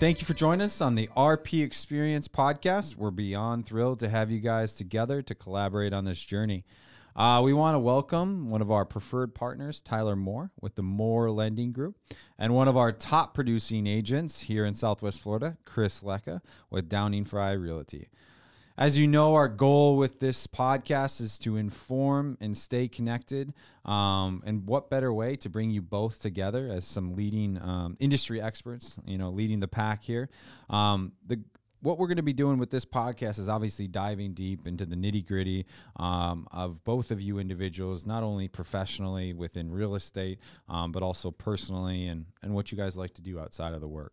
Thank you for joining us on the RP Experience podcast. We're beyond thrilled to have you guys together to collaborate on this journey. We want to welcome one of our preferred partners, Tyler Moore, with the Moore Lending Group, and one of our top producing agents here in Southwest Florida, Chris Lecca, with Downing Fry Realty. As you know, our goal with this podcast is to inform and stay connected. And what better way to bring you both together as some leading industry experts, leading the pack here. What we're going to be doing with this podcast is obviously diving deep into the nitty-gritty of both of you individuals, not only professionally within real estate, but also personally and what you guys like to do outside of work.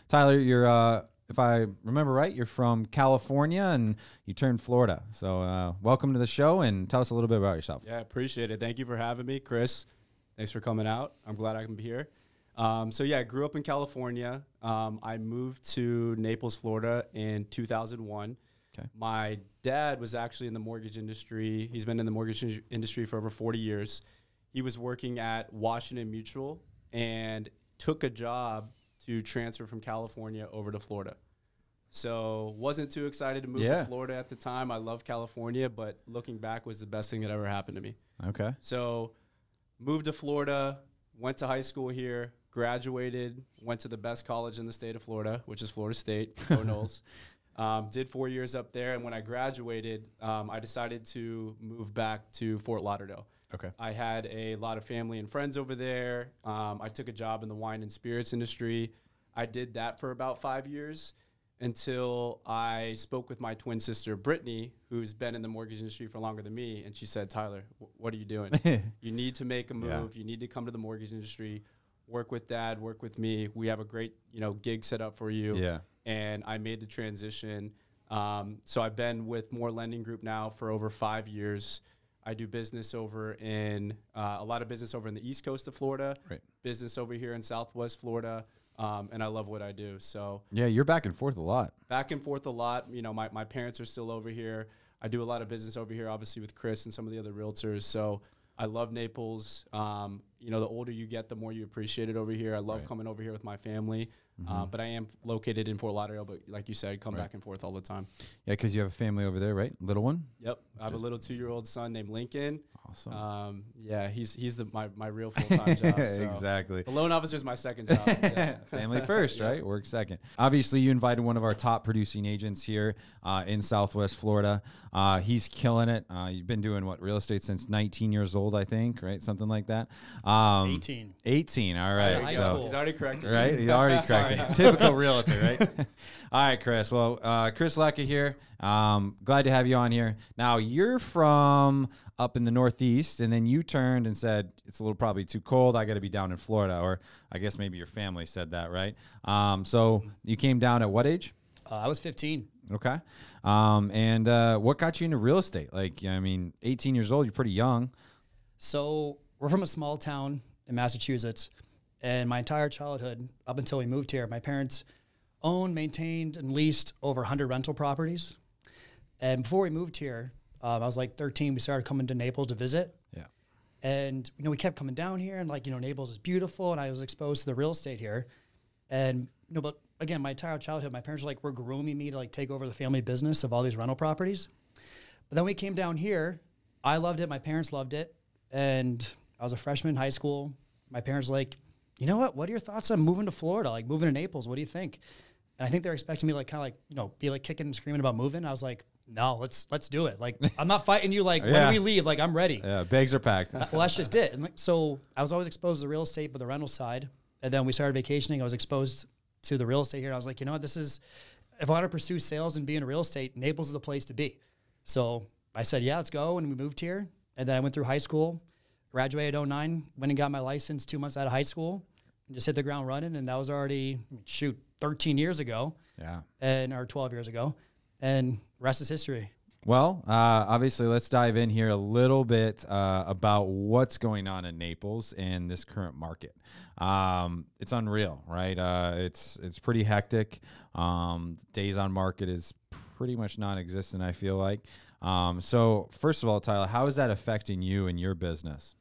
Tyler, you're if I remember right, you're from California and you turned Florida. So welcome to the show and tell us a little bit about yourself. Yeah, I appreciate it. Thank you for having me, Chris. Thanks for coming out. I'm glad I can be here. I grew up in California. I moved to Naples, Florida in 2001. Okay. My dad was actually in the mortgage industry. He's been in the mortgage industry for over 40 years. He was working at Washington Mutual and took a job to transfer from California over to Florida. So wasn't too excited to move to Florida at the time. I love California, but looking back was the best thing that ever happened to me. Okay. So moved to Florida, went to high school here, graduated, went to the best college in the state of Florida, which is Florida State, Go Noles. Did 4 years up there. And when I graduated, I decided to move back to Fort Lauderdale. Okay. I had a lot of family and friends over there. I took a job in the wine and spirits industry. I did that for about 5 years until I spoke with my twin sister, Brittany, who's been in the mortgage industry for longer than me. And she said, Tyler, what are you doing? You need to make a move. Yeah. You need to come to the mortgage industry, work with Dad, work with me. We have a great, gig set up for you. Yeah. And I made the transition. So I've been with Moore Lending Group now for over 5 years. I do business over in a lot of business over in the East Coast of Florida, right. Business over here in Southwest Florida, and I love what I do. So yeah, you're back and forth a lot. Back and forth a lot. My parents are still over here. I do a lot of business over here, obviously with Chris and some of the other realtors. So I love Naples. The older you get, the more you appreciate it over here. I love coming over here with my family. But I am located in Fort Lauderdale, but like you said, come back and forth all the time. Yeah, because you have a family over there, right? Little one? Yep. I have a little 2-year-old son named Lincoln. Awesome. He's my real full-time job. So. Exactly. The loan officer is my second job. Yeah. Family first, right? Work second. Obviously, you invited one of our top producing agents here in Southwest Florida. He's killing it. You've been doing real estate since 19 years old, I think, right? Something like that. 18. 18. All right. He's already corrected. Right? He's already corrected. Typical realtor, right? All right, Chris. Well, Chris Lecca here. Glad to have you on here. Now, you're from up in the Northeast, and then you turned and said, it's a little probably too cold. I got to be down in Florida. Or I guess maybe your family said that, right? So you came down at what age? I was 15. Okay. And what got you into real estate? 18 years old, you're pretty young. So we're from a small town in Massachusetts. And my entire childhood, up until we moved here, my parents owned, maintained, and leased over 100 rental properties. And before we moved here, I was like 13. We started coming to Naples to visit. Yeah. And, we kept coming down here. And, Naples is beautiful. And I was exposed to the real estate here. And, but again, my entire childhood, my parents were grooming me to, take over the family business of all these rental properties. But then we came down here. I loved it. My parents loved it. And I was a freshman in high school. My parents you know what are your thoughts on moving to Florida, moving to Naples? What do you think? And I think they're expecting me be kicking and screaming about moving. I was like, no, let's do it. I'm not fighting you. When do we leave? I'm ready. Yeah, bags are packed. Well, that's just it. And so I was always exposed to the real estate, but the rental side. And then we started vacationing. I was exposed to the real estate here. And I was like, this is, if I want to pursue sales and be in real estate, Naples is the place to be. So I said, yeah, let's go. And we moved here. And then I went through high school. Graduated 2009, went and got my license 2 months out of high school, and just hit the ground running. And that was already, 13 years ago. Yeah. Or 12 years ago. And rest is history. Well, obviously, let's dive in here a little bit about what's going on in Naples and this current market. It's unreal, right? It's pretty hectic. Days on market is pretty much non-existent, I feel like. So first of all, Tyler, how is that affecting you and your business?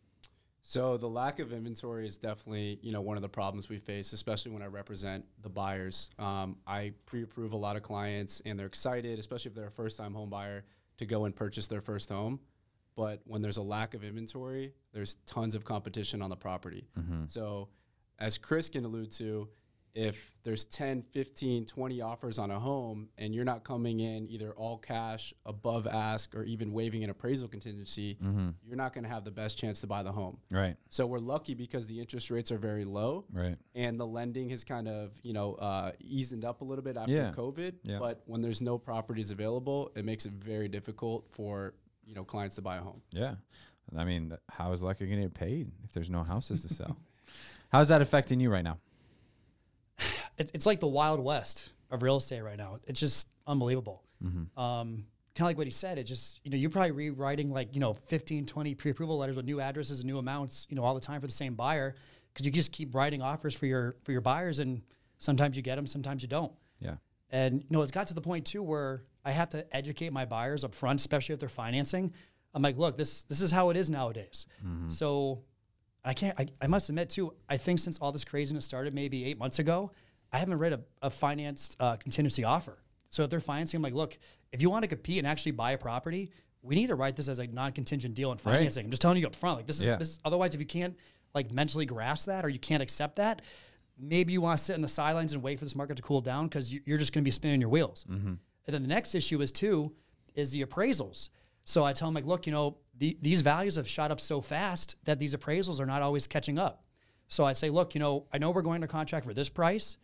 So the lack of inventory is definitely, one of the problems we face, especially when I represent the buyers. I pre-approve a lot of clients and they're excited, especially if they're a first-time home buyer, to go and purchase their first home. But when there's a lack of inventory, there's tons of competition on the property. So as Chris can allude to, if there's 10, 15, 20 offers on a home and you're not coming in either all cash, above ask, or even waiving an appraisal contingency, you're not going to have the best chance to buy the home. Right. So we're lucky because the interest rates are very low. Right. And the lending has kind of, eased up a little bit after COVID. Yeah. But when there's no properties available, it makes it very difficult for, clients to buy a home. Yeah. I mean, how is Lecca going to get paid if there's no houses to sell? How's that affecting you right now? It's like the Wild West of real estate right now. It's just unbelievable. Kind of like what he said. It just, you're probably rewriting 15, 20 pre-approval letters with new addresses and new amounts, all the time for the same buyer, because you just keep writing offers for your buyers, and sometimes you get them, sometimes you don't. Yeah. And, it's got to the point too where I have to educate my buyers up front, especially if they're financing. I'm like, look, this is how it is nowadays. So I must admit too, I think since all this craziness started maybe 8 months ago, I haven't read a financed contingency offer. So if they're financing, I'm like, look, if you want to compete and actually buy a property, we need to write this as a non-contingent deal in financing. Right. I'm just telling you up front, like this is otherwise, if you can't mentally grasp that or you can't accept that, maybe you want to sit in the sidelines and wait for this market to cool down because you're just going to be spinning your wheels. And then the next issue is the appraisals. So I tell them, like, look, these values have shot up so fast that these appraisals are not always catching up. So I say, look, I know we're going to contract for this price.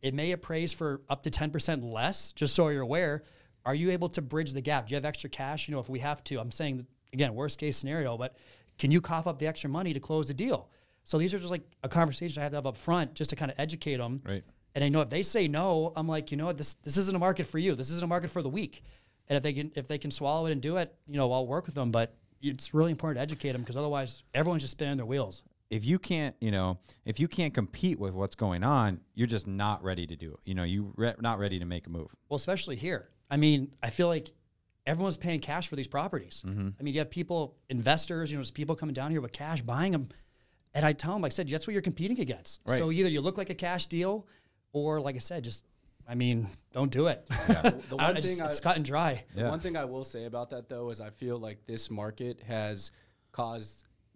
It may appraise for up to 10% less, just so you're aware. Are you able to bridge the gap? Do you have extra cash? If we have to, I'm saying, again, worst case scenario, but can you cough up the extra money to close the deal? So these are just like a conversation I have to have up front just to kind of educate them. Right. And I know if they say no, I'm like, this isn't a market for you. This isn't a market for the weak. And if they can swallow it and do it, I'll work with them. But it's really important to educate them because otherwise everyone's just spinning their wheels. If you can't compete with what's going on, you're just not ready to do it. You're not ready to make a move. Well, especially here. I mean, I feel like everyone's paying cash for these properties. I mean, you have people, investors, just people coming down here with cash buying them. And I tell them, like I said, that's what you're competing against. Right. So either you look like a cash deal or, like I said, don't do it. Yeah. The one thing it's cut and dry. The one thing I will say about that, though, is I feel like this market has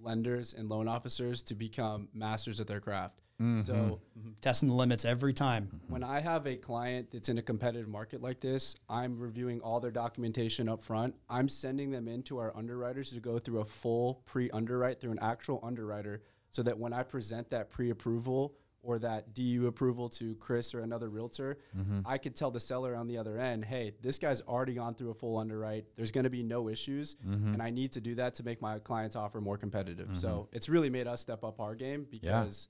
lenders and loan officers to become masters at their craft. So testing the limits every time. When I have a client that's in a competitive market like this, I'm reviewing all their documentation up front. I'm sending them into our underwriters to go through a full pre-underwrite through an actual underwriter so that when I present that pre-approval or that DU approval to Chris or another realtor, I could tell the seller on the other end, hey, this guy's already gone through a full underwrite. There's going to be no issues, and I need to do that to make my client's offer more competitive. So it's really made us step up our game because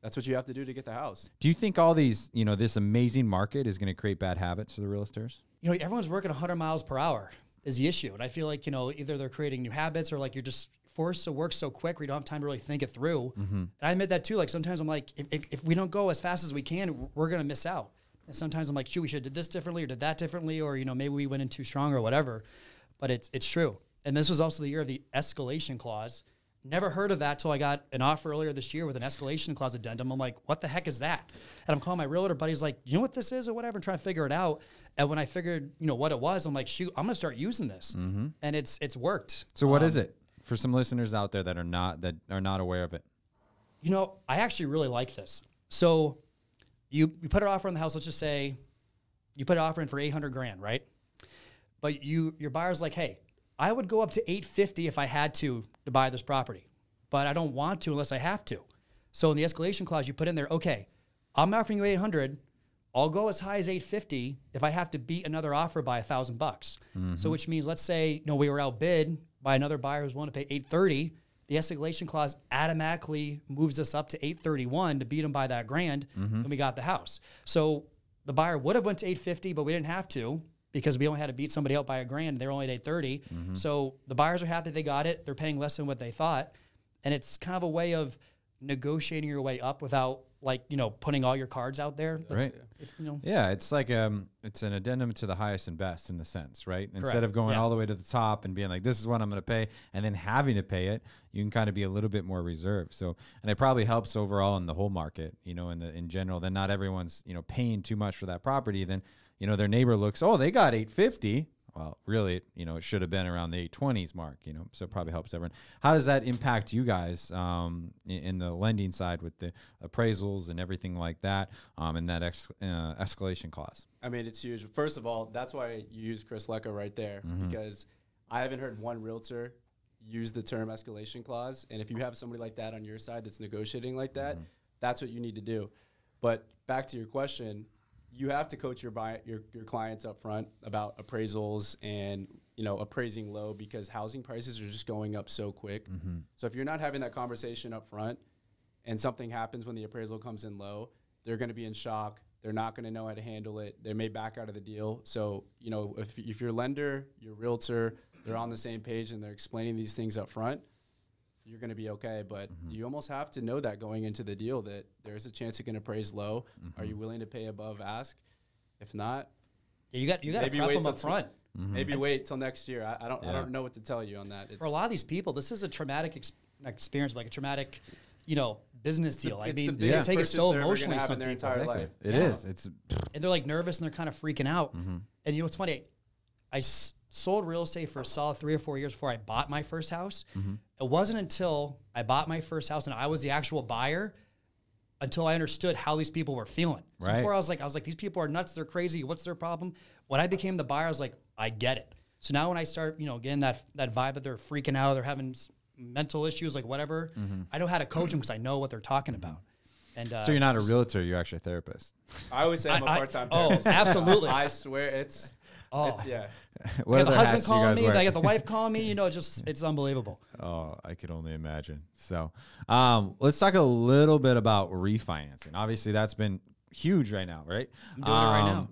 that's what you have to do to get the house. Do you think all these, this amazing market is going to create bad habits for the realtors? Everyone's working 100 miles per hour is the issue. And I feel like, either they're creating new habits or like you're just forced to work so quick where you don't have time to really think it through. And I admit that too. Like sometimes I'm like, if we don't go as fast as we can, we're going to miss out. And sometimes I'm like, shoot, we should have did this differently or did that differently, or, maybe we went in too strong or whatever. But it's true. And this was also the year of the escalation clause. Never heard of that till I got an offer earlier this year with an escalation clause addendum. I'm like, what the heck is that? And I'm calling my realtor buddy's like, you know what this is or whatever, and trying to figure it out. And when I figured, what it was, I'm like, shoot, I'm going to start using this. And it's worked. So what is it for some listeners out there that are not aware of it? I actually really like this. So you put an offer on the house. Let's just say you put an offer in for $800,000, right? But your buyer's like, hey, I would go up to $850 if I had to buy this property, but I don't want to unless I have to. So in the escalation clause, you put in there, okay, I'm offering you $800. I'll go as high as $850 if I have to beat another offer by $1,000. So which means, let's say, we were outbid by another buyer who's willing to pay $830. The escalation clause automatically moves us up to $831 to beat them by that $1,000, and we got the house. So the buyer would have went to $850, but we didn't have to, because we only had to beat somebody out by $1,000. They're only at $830. So the buyers are happy they got it. They're paying less than what they thought. And it's kind of a way of negotiating your way up without like, you know, putting all your cards out there. Right. If, you know. Yeah, it's like it's an addendum to the highest and best in the sense, right? Instead of going Yeah. all the way to the top and being like, this is what I'm going to pay, and then having to pay it, you can kind of be a little bit more reserved. So, and it probably helps overall in the whole market, you know, in general. Then not everyone's, you know, paying too much for that property. Then, you know, their neighbor looks, oh, they got 850. Well, really, you know, it should have been around the 820s mark, you know, so it probably helps everyone. How does that impact you guys in the lending side with the appraisals and everything like that, and that escalation clause? I mean, it's huge. First of all, that's why you use Chris Lecca right there, because I haven't heard one realtor use the term escalation clause. And if you have somebody like that on your side that's negotiating like that, that's what you need to do. But back to your question, you have to coach your clients up front about appraisals and, you know, appraising low, because housing prices are just going up so quick. So if you're not having that conversation up front and something happens when the appraisal comes in low, they're going to be in shock. They're not going to know how to handle it. They may back out of the deal. So, you know, if your lender, your realtor, they're on the same page and they're explaining these things up front, you're going to be okay. But you almost have to know that going into the deal, that there's a chance it can appraise low. Are you willing to pay above ask? If not, Yeah, you got to prep them up front. Maybe wait till next year. I don't know what to tell you on that. For a lot of these people, this is a traumatic experience, like a traumatic, you know, business deal. I mean, they take it so emotionally. Some their people. entire life. It is. It's And they're like nervous and they're kind of freaking out. And you know what's funny? I sold real estate for a solid 3 or 4 years before I bought my first house. It wasn't until I bought my first house and I was the actual buyer until I understood how these people were feeling. So Right. before I was like, these people are nuts. They're crazy. What's their problem? When I became the buyer, I was like, I get it. So now when I start, you know, getting that vibe that they're freaking out, they're having mental issues, like whatever, I know how to coach them because I know what they're talking about. And so you're not a realtor, you're actually a therapist. I always say I'm a part-time Oh, therapist. absolutely. I swear it's yeah. What I got the other husband hats do you calling guys me, wear? I got the wife calling me, you know, it's unbelievable. Oh, I could only imagine. So let's talk a little bit about refinancing. Obviously, that's been huge right now, right? I'm doing it right now.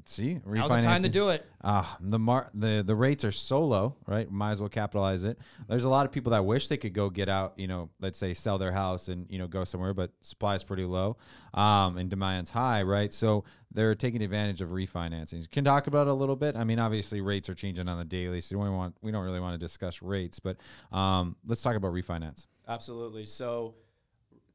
See, refinancing. Now's the time to do it. The rates are so low, right? Might as well capitalize it. There's a lot of people that wish they could go get out, you know, let's say sell their house and, you know, go somewhere, but supply is pretty low and demand's high, right? So they're taking advantage of refinancing. Can you talk about it a little bit? I mean, obviously rates are changing on the daily, so we don't really want to discuss rates, but let's talk about refinance. Absolutely. So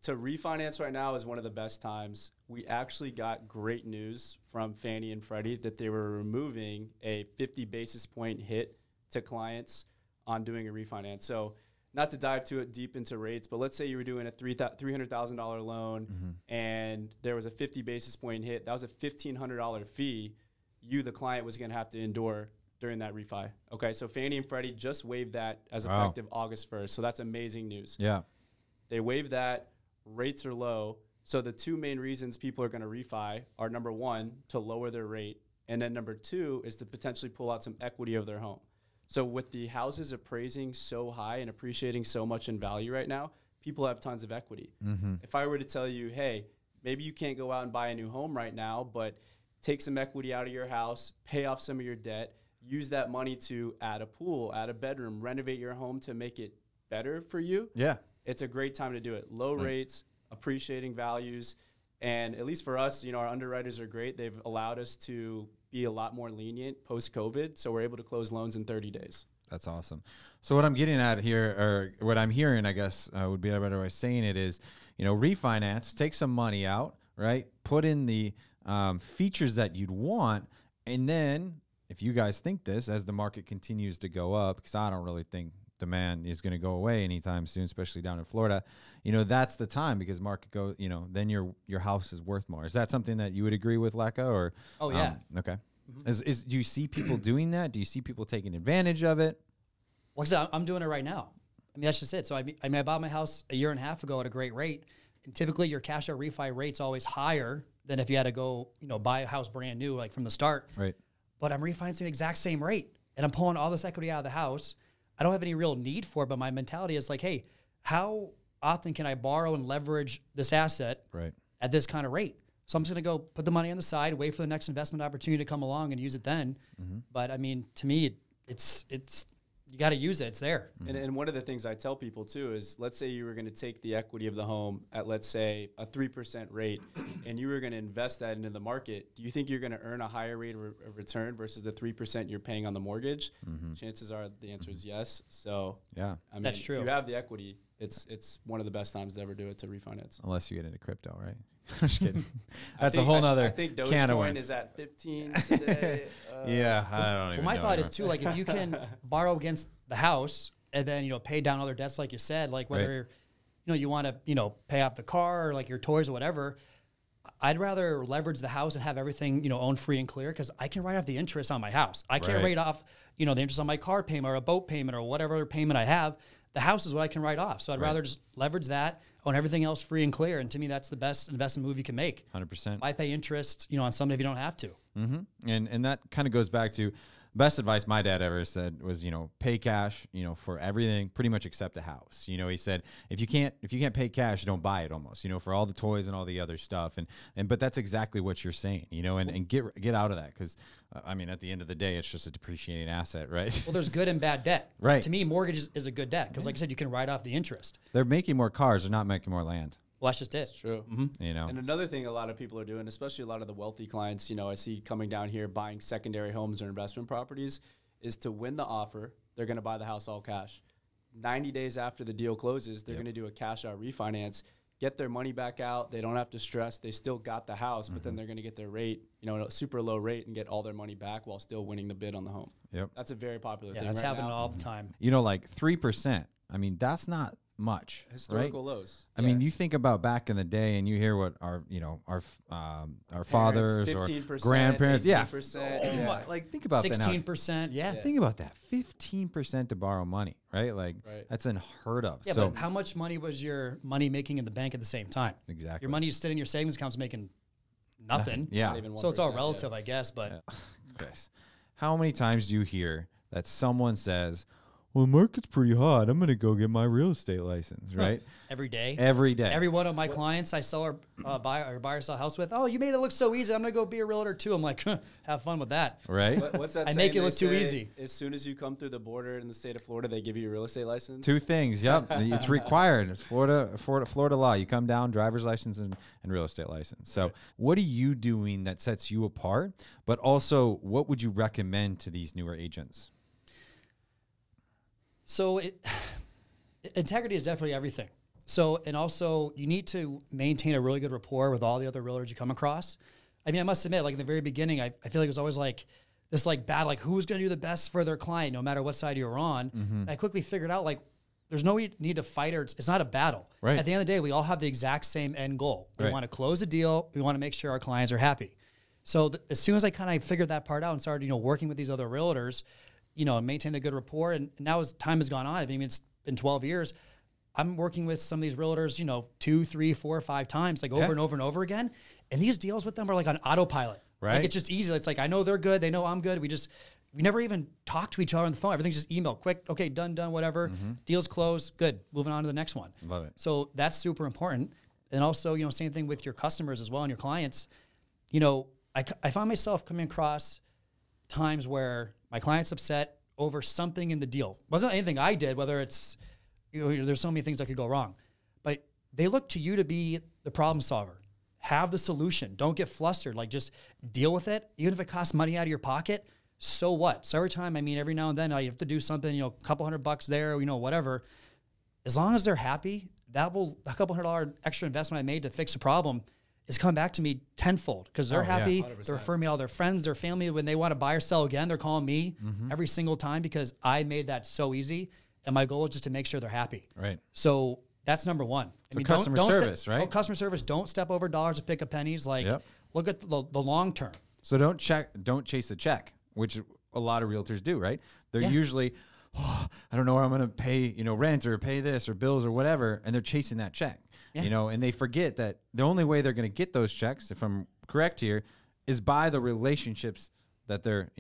to refinance right now is one of the best times. We actually got great news from Fannie and Freddie that they were removing a 50 basis point hit to clients on doing a refinance. So not to dive too deep into rates, but let's say you were doing a $300,000 loan and there was a 50 basis point hit. That was a $1,500 fee you, the client, was going to have to endure during that refi. Okay, so Fannie and Freddie just waived that as effective August 1st. So that's amazing news. Yeah. They waived that. Rates are low. So the two main reasons people are going to refi are, number one, to lower their rate. And then number two is to potentially pull out some equity of their home. So with the houses appraising so high and appreciating so much in value right now, people have tons of equity. If I were to tell you, hey, maybe you can't go out and buy a new home right now, but take some equity out of your house, pay off some of your debt, use that money to add a pool, add a bedroom, renovate your home to make it better for you. Yeah. It's a great time to do it. Low rates, appreciating values, and at least for us, you know, our underwriters are great. They've allowed us to be a lot more lenient post-COVID, so we're able to close loans in 30 days. That's awesome. So what I'm getting at here, or what I'm hearing, I guess would be a better way of saying it is, you know, refinance, take some money out, right? Put in the features that you'd want, and then if you guys think this, as the market continues to go up, because I don't really think demand is going to go away anytime soon, especially down in Florida, you know, that's the time, because market go, you know, then your house is worth more. Is that something that you would agree with, Lecca? Or Oh yeah. Okay. Do you see people doing that? Do you see people taking advantage of it? Well, 'cause I'm doing it right now. I mean, that's just it. So I bought my house a year and a half ago at a great rate. And typically your cash out refi rate's always higher than if you had to go, you know, buy a house brand new, like from the start. Right. But I'm refinancing the exact same rate and I'm pulling all this equity out of the house. I don't have any real need for it, but my mentality is like, hey, how often can I borrow and leverage this asset at this kind of rate? So I'm just going to go put the money on the side, wait for the next investment opportunity to come along and use it then. But I mean, to me, it's you got to use it. It's there. And one of the things I tell people too is, let's say you were going to take the equity of the home at, let's say, a 3% rate, and you were going to invest that into the market. Do you think you're going to earn a higher rate of return versus the 3% you're paying on the mortgage? Chances are the answer is yes. So yeah, I mean, that's true. If you have the equity, it's one of the best times to ever do it, to refinance. Unless you get into crypto, right? I'm just kidding. That's a whole nother I think can of Dogecoin worms. is at 15 today. Yeah, I don't even Well, my know thought anymore. is too, like if you can borrow against the house and then, pay down other debts, like you said, like whether, you want to, pay off the car or like your toys or whatever, I'd rather leverage the house and have everything, owned free and clear, because I can write off the interest on my house. I can't write off, the interest on my car payment or a boat payment or whatever payment I have. The house is what I can write off. So I'd rather just leverage that, own everything else free and clear. And to me, that's the best investment move you can make. 100%. Why pay interest, on something if you don't have to? And that kind of goes back to best advice my dad ever said was, pay cash, for everything, pretty much except a house. He said, if you can't pay cash, don't buy it almost, for all the toys and all the other stuff. But that's exactly what you're saying, and get out of that. Cause I mean, at the end of the day, it's just a depreciating asset, right? Well, there's good and bad debt. Right. To me, mortgage is a good debt. Cause like I said, you can write off the interest. They're making more cars. They're not making more land. Well, that's just it. It's true. And another thing a lot of people are doing, especially a lot of the wealthy clients, I see coming down here buying secondary homes or investment properties, is to win the offer, they're going to buy the house all cash. 90 days after the deal closes, they're going to do a cash out refinance, get their money back out. They don't have to stress. They still got the house, but then they're going to get their rate, a super low rate, and get all their money back while still winning the bid on the home. Yep. That's a very popular Yeah, thing that's right happening now. all the time. Like 3%. I mean, that's not much. Historical right? lows. I mean, you think about back in the day, and you hear what our fathers or 15%, grandparents, 18%, my, like think about that. 16%, yeah. Think about that. 15% to borrow money, right? Like that's unheard of. Yeah, so but how much money was your money making in the bank at the same time? exactly. Your money is sitting in your savings accounts making nothing. Yeah. Not even So it's all 1%, relative, I guess. But Chris, how many times do you hear that someone says, "Well, the market's pretty hot. I'm going to go get my real estate license," right? every day. Every day. Every one of my clients I sell or buy or sell a house with, oh, you made it look so easy. I'm going to go be a realtor too. I'm like, have fun with that. right? What's that I saying make it they look too say, easy. As soon as you come through the border in the state of Florida, they give you a real estate license? Two things. Yep. It's required. It's Florida law. You come down, driver's license and real estate license. So what are you doing that sets you apart? But also, what would you recommend to these newer agents? So integrity is definitely everything. So, and also you need to maintain a really good rapport with all the other realtors you come across. I mean, I must admit, like in the very beginning, I feel like it was always like this like battle, like who's going to do the best for their client, no matter what side you're on. And I quickly figured out like, there's no need to fight, or it's not a battle. Right. At the end of the day, we all have the exact same end goal. We want to close a deal. We want to make sure our clients are happy. So as soon as I kind of figured that part out and started, working with these other realtors, and maintain the good rapport. And now as time has gone on, I mean, it's been 12 years. I'm working with some of these realtors, 2, 3, 4, 5 times, like over and over and over again. And these deals with them are like on autopilot. Right. Like it's just easy. It's like, I know they're good. They know I'm good. We never even talk to each other on the phone. Everything's just email, quick. Okay, done, whatever. Deals closed. Good. Moving on to the next one. Love it. So that's super important. And also, same thing with your customers as well and your clients. I find myself coming across times where my client's upset over something in the deal. It wasn't anything I did, whether it's, there's so many things that could go wrong. But they look to you to be the problem solver. Have the solution. Don't get flustered. Like just deal with it. Even if it costs money out of your pocket, so what? So every now and then I have to do something, a couple $100 there, whatever. As long as they're happy, a couple $100 extra investment I made to fix a problem is coming back to me tenfold because they're happy. 100%. They're referring me all their friends, their family. When they want to buy or sell again, they're calling me every single time because I made that so easy. And my goal is just to make sure they're happy. Right. So that's number one. So customer service, right? Customer service. Don't step over dollars to pick up pennies. Like look at the long term. So don't chase the check, which a lot of realtors do, right? They're usually, I don't know where I'm going to pay, rent or pay this or bills or whatever. And they're chasing that check. And they forget that the only way they're going to get those checks, if I'm correct here, is by the relationships that they're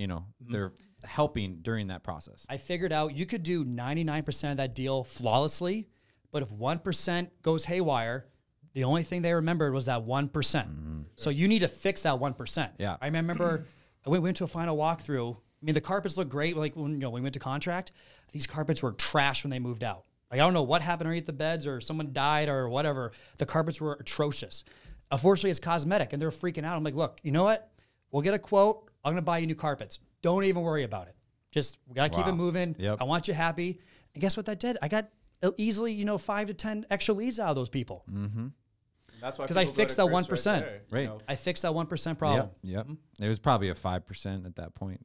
helping during that process. I figured out you could do 99% of that deal flawlessly, but if 1% goes haywire, the only thing they remembered was that 1%. So you need to fix that 1%. Yeah. I remember I went to a final walkthrough. I mean, the carpets look great. Like when we went to contract, these carpets were trash when they moved out. Like, I don't know what happened underneath the beds or someone died or whatever. The carpets were atrocious. Unfortunately, it's cosmetic, and they're freaking out. I'm like, look, you know what? We'll get a quote. I'm going to buy you new carpets. Don't even worry about it. Just, we got to keep it moving. Yep. I want you happy. And guess what that did? I got easily, 5 to 10 extra leads out of those people. Mm-hmm. That's why because I fixed that 1%. Right. I fixed that 1% problem. Yep. It was probably a 5% at that point.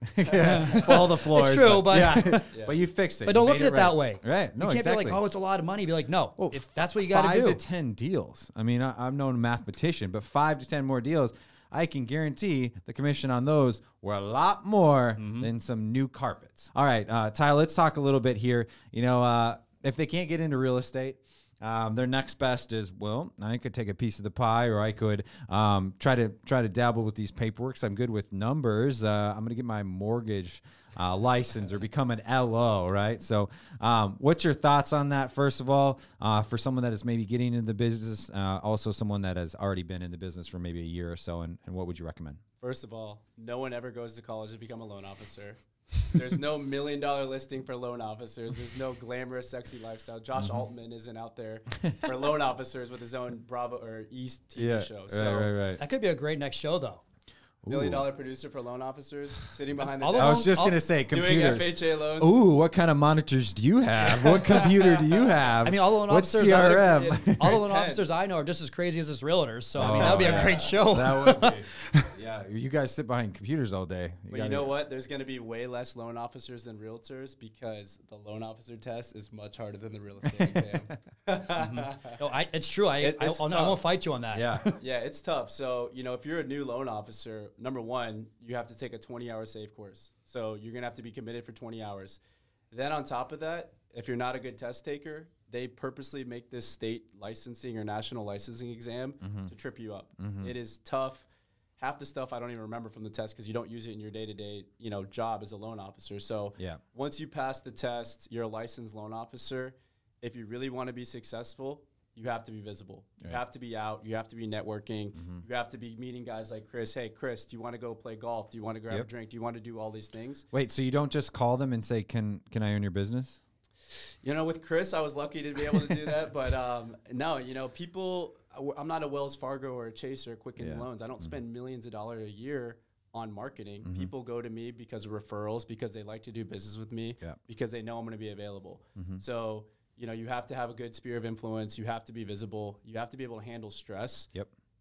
All the floors. It's true, but yeah. But you fixed it. But don't You look made at it that way. Right. No, you can't exactly. be like, oh, it's a lot of money. Be like, no, Well, that's what you got to do. 5 to 10 deals. I mean, I'm no mathematician, but 5 to 10 more deals, I can guarantee the commission on those were a lot more than some new carpets. All right, Tyler, let's talk a little bit here. If they can't get into real estate, their next best is, well, I could take a piece of the pie, or I could try to dabble with these paperworks. I'm good with numbers. I'm going to get my mortgage license or become an LO, right? So what's your thoughts on that, first of all, for someone that is maybe getting into the business, also someone that has already been in the business for maybe a year or so, and what would you recommend? First of all, no one ever goes to college to become a loan officer. There's no $1 million listing for loan officers. There's no glamorous, sexy lifestyle. Josh Altman isn't out there for loan officers with his own Bravo or East TV show. So Right. That could be a great next show, though. $1 million producer for loan officers sitting behind the All desk. I was just going to say computers. Doing FHA loans. Ooh, what kind of monitors do you have? What computer do you have? I mean, all the loan What's officers, CRM? all the loan officers I know are just as crazy as us realtors. So I mean, that would be a great show. That would be. Yeah, you guys sit behind computers all day. But you know what? There's going to be way less loan officers than realtors because the loan officer test is much harder than the real estate exam. No, it's true. I won't fight you on that. Yeah. Yeah, it's tough. So, if you're a new loan officer, number one, you have to take a 20-hour SAFE course. So you're going to have to be committed for 20 hours. Then on top of that, if you're not a good test taker, they purposely make this state licensing or national licensing exam to trip you up. It is tough. Half the stuff I don't even remember from the test because you don't use it in your day-to-day, job as a loan officer. So once you pass the test, you're a licensed loan officer. If you really want to be successful, you have to be visible. You have to be out. You have to be networking. You have to be meeting guys like Chris. Hey, Chris, do you want to go play golf? Do you want to grab a drink? Do you want to do all these things? Wait, so you don't just call them and say, can I own your business? With Chris, I was lucky to be able to do that. But no, people, I'm not a Wells Fargo or a Chase or a Quicken Loans. I don't spend millions of dollars a year on marketing. People go to me because of referrals, because they like to do business with me, because they know I'm going to be available. So, you have to have a good sphere of influence. You have to be visible. You have to be able to handle stress.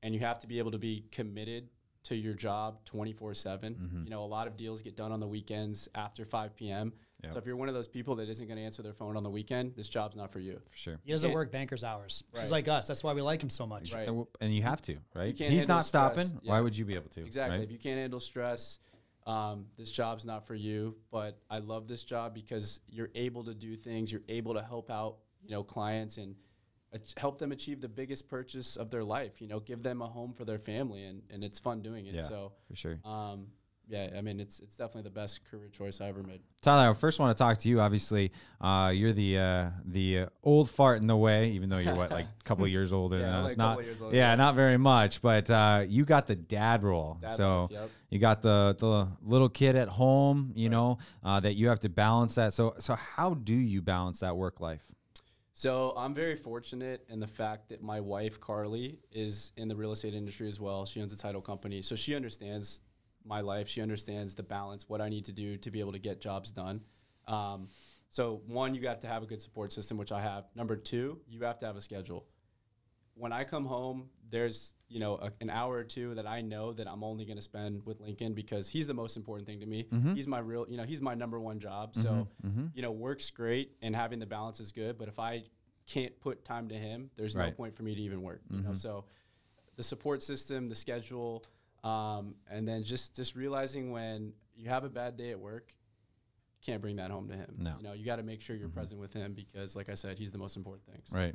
And you have to be able to be committed to your job 24/7. A lot of deals get done on the weekends after 5 p.m. So if you're one of those people that isn't going to answer their phone on the weekend, this job's not for you. For sure. He doesn't work banker's hours. He's like us. That's why we like him so much. Right. And you have to, right? can't He's handle not stress. stopping. Why would you be able to? Exactly. Right? If you can't handle stress, this job's not for you. But I love this job because you're able to do things. You're able to help out, clients and help them achieve the biggest purchase of their life. Give them a home for their family, and it's fun doing it. Yeah, so for sure. It's definitely the best career choice I ever made. Tyler, I first want to talk to you. Obviously, you're the old fart in the way, even though you're like a couple of years older than us. Not very much, but you got the dad role. You got the little kid at home, that you have to balance that. So how do you balance that work life? So I'm very fortunate in the fact that my wife, Carly, is in the real estate industry as well. She owns a title company. So she understands my life. She understands the balance, what I need to do to be able to get jobs done. So one, you got to have a good support system, which I have. Number two, you have to have a schedule. When I come home, there's, an hour or two that I know that I'm only going to spend with Lincoln because he's the most important thing to me. He's my real, he's my number one job. So, work's great and having the balance is good. But if I can't put time to him, there's no point for me to even work. So the support system, the schedule, and then just realizing when you have a bad day at work, you can't bring that home to him. No. You got to make sure you're present with him because, like I said, he's the most important thing. So. Right.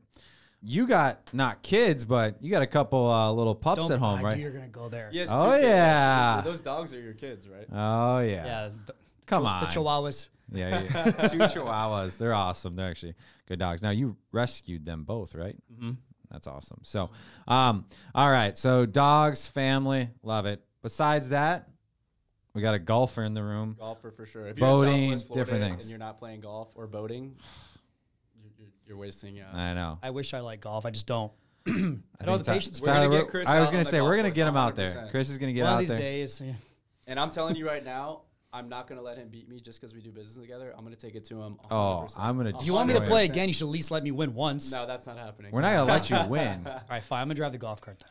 You got not kids, but you got a couple little pups at home, right? You're gonna go there. Yes. Oh yeah. Those dogs are your kids, right? Oh yeah. Yeah. Come on. The Chihuahuas. Yeah. 2 Chihuahuas. They're awesome. They're actually good dogs. Now you rescued them both, right? That's awesome. So, all right. So dogs, family, love it. Besides that, We got a golfer in the room. Golfer for sure. If Boating, you're in Southwest Florida different things. and you're not playing golf or boating, you're wasting. I know. I wish I liked golf. I just don't. I I don't have think the patience for Tyler, it. We're gonna get Chris I was out going on to the say, we're golf going to course, get him out there. 100%. Chris is going to get One out of these there. days. Yeah. And I'm telling you right now, I'm not going to let him beat me just because we do business together. I'm going to take it to him. 100%. Oh, I'm going to. If you want me to play 100%. again, you should at least let me win once. No, that's not happening. We're not going to let you win. All right, fine. I'm going to drive the golf cart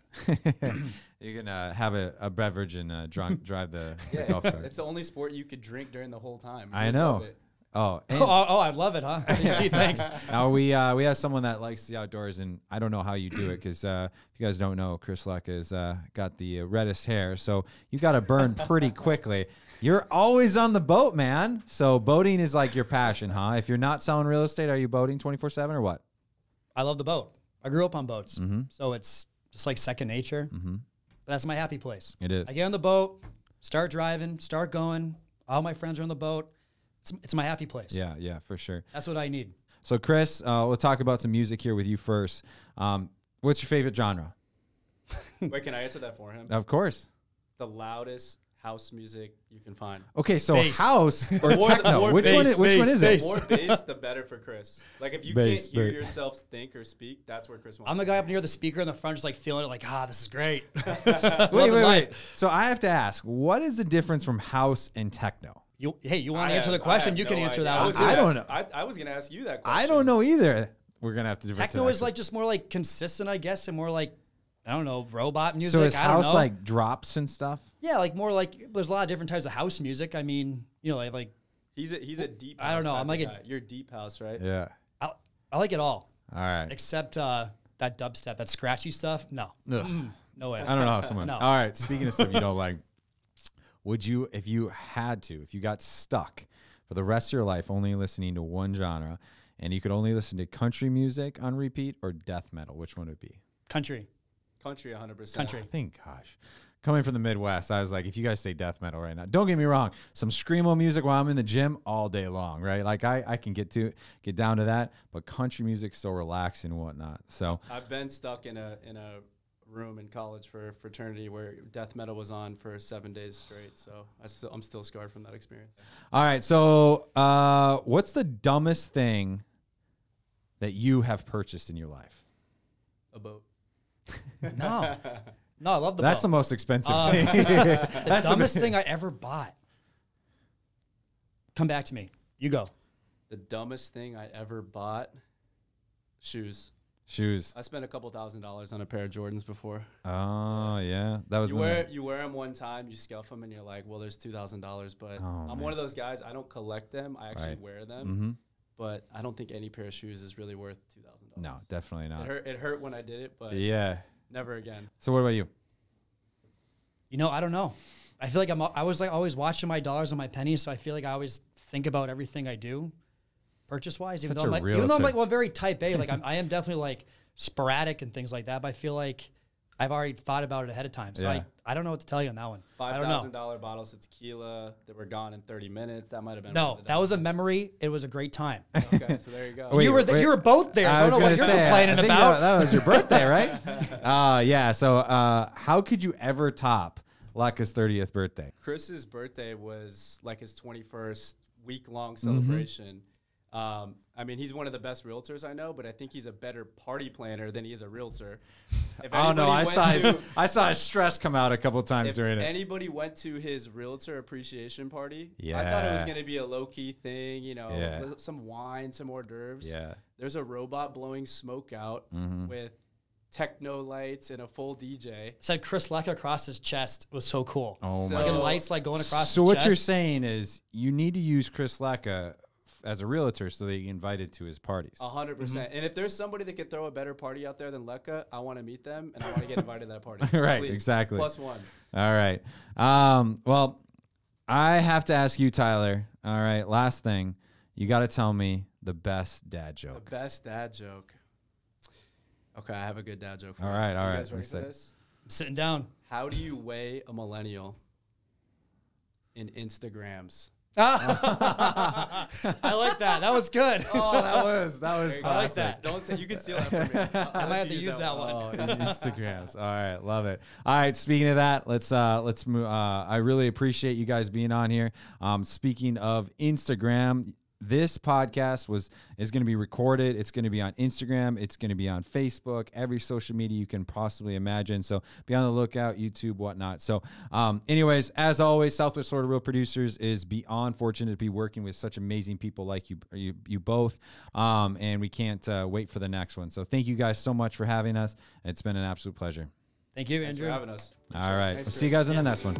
then. You're going to have a beverage and drive the golf cart. It's the only sport you could drink during the whole time. I You'd know. love it. Oh, and Oh, I love it, huh? Gee, thanks. now we have someone that likes the outdoors, and I don't know how you do it because if you guys don't know, Chris Lecca has got the reddest hair, so you got to burn pretty quickly. You're always on the boat, man. So boating is like your passion, huh? If you're not selling real estate, are you boating 24/7 or what? I love the boat. I grew up on boats, so it's just like second nature. But that's my happy place. It is. I get on the boat, start driving, start going. All my friends are on the boat. It's my happy place. Yeah, for sure. That's what I need. So Chris, we'll talk about some music here with you first. What's your favorite genre? Wait, can I answer that for him? Of course. The loudest house music you can find. Okay, so Bass. house or techno? more Which bass, one? Which one is The it? more bass, the better for Chris. Like if you Bass, can't hear bass. yourself think or speak, that's where Chris wants. I'm the guy up near the speaker in the front, just like feeling it, like, this is great. Wait. So I have to ask, what is the difference from house and techno? You want I to answer have- the question? I You have can no answer idea. that was one. I gonna don't ask- know. I was going to ask you that question. I don't know either. We're gonna have to defer to Techno that. is like just more like consistent, I guess, and more like, I don't know, robot music. So is I don't house know. like drops and stuff? Yeah, like more like there's a lot of different types of house music. I mean, like He's a deep. I don't house know, type I'm like of a- guy. You're deep house, right? Yeah. I like it all All right. except that dubstep, that scratchy stuff. No, Ugh. no way. I don't know how someone. No. All right. Speaking of stuff you don't like, would you, if you had to, if you got stuck for the rest of your life only listening to one genre, and you could only listen to country music on repeat or death metal, which one would it be? Country. Country, 100%. Country. I think, gosh, coming from the Midwest, I was like, if you guys say death metal right now, don't get me wrong, some screamo music while I'm in the gym all day long, right? Like I can get down to that, but country music's so relaxing and whatnot. So I've been stuck in a room in college for a fraternity where death metal was on for 7 days straight. So I'm still scarred from that experience. all right, so what's the dumbest thing that you have purchased in your life? A boat. No, I love the That's the boat. most expensive thing. The That's dumbest thing I ever bought. Come back to me. You go. The dumbest thing I ever bought, shoes. Shoes. I spent a couple $1,000s on a pair of Jordans before. Oh yeah, that was You my- wear them one time, you scuff them, and you're like, well, there's $2,000. But Oh, I'm man. one of those guys. I don't collect them. I actually Right. wear them. Mhm. But I don't think any pair of shoes is really worth $2,000. No, definitely not. It hurt when I did it, but Yeah. never again. So what about you? I don't know. I feel like I was like always watching my dollars and my pennies, so I feel like I always think about everything I do, purchase wise. Even Such though a I'm realtor. like very type A, like I am definitely like sporadic and things like that. But I feel like I've already thought about it ahead of time, so Yeah. I don't know what to tell you on that one. I don't know. $5,000 bottles of tequila that were gone in 30 minutes. That might have been. No, that was a memory. It was a great time. Okay, so there you go. Wait, you were wait. you were both there, so I was don't know what gonna you're say, complaining I think about. That was your birthday, right? Yeah. So how could you ever top Lecca's 30th birthday? Chris's birthday was like his 21st week-long Mm-hmm. celebration. I mean, he's one of the best realtors I know, but I think he's a better party planner than he is a realtor. If Oh no, anybody I went saw to- I saw his stress come out a couple times If during it. anybody went to his realtor appreciation party, I thought it was Yeah. going to be a low-key thing, Yeah. some wine, some hors d'oeuvres. Yeah. There's a robot blowing smoke out Mm-hmm. with techno lights and a full DJ. Said Chris Lecca across his chest. It was so cool. Oh So- my Fucking god. lights like going across So his what chest. you're saying is you need to use Chris Lecca as a realtor so that you get invited to his parties. 100%. And if there's somebody that could throw a better party out there than Lecca, I want to meet them and I want to get invited to that party. Right, Please. exactly. +1. All right. Well, I have to ask you, Tyler. All right, last thing. You got to tell me the best dad The joke. best dad joke. Okay, I have a good dad joke for All you. right, You all right, guys ready I'm for excited. this? I'm sitting down. How do you weigh a millennial in Instagrams? I like that. That was good. Oh, that was I like that. You can steal that from me. I might have to use that one. Oh, Instagrams. All right, love it. All right, speaking of that, let's move. I really appreciate you guys being on here. Speaking of Instagram, this podcast is going to be recorded. It's going to be on Instagram. It's going to be on Facebook, every social media you can possibly imagine. So be on the lookout, YouTube, whatnot. So anyways, as always, Southwest Florida Real Producers is beyond fortunate to be working with such amazing people like you both. And we can't wait for the next one. So thank you guys so much for having us. It's been an absolute pleasure. Thank you, Thanks Andrew. for having us. All right. Thanks, We'll see you guys in the Yeah. next one.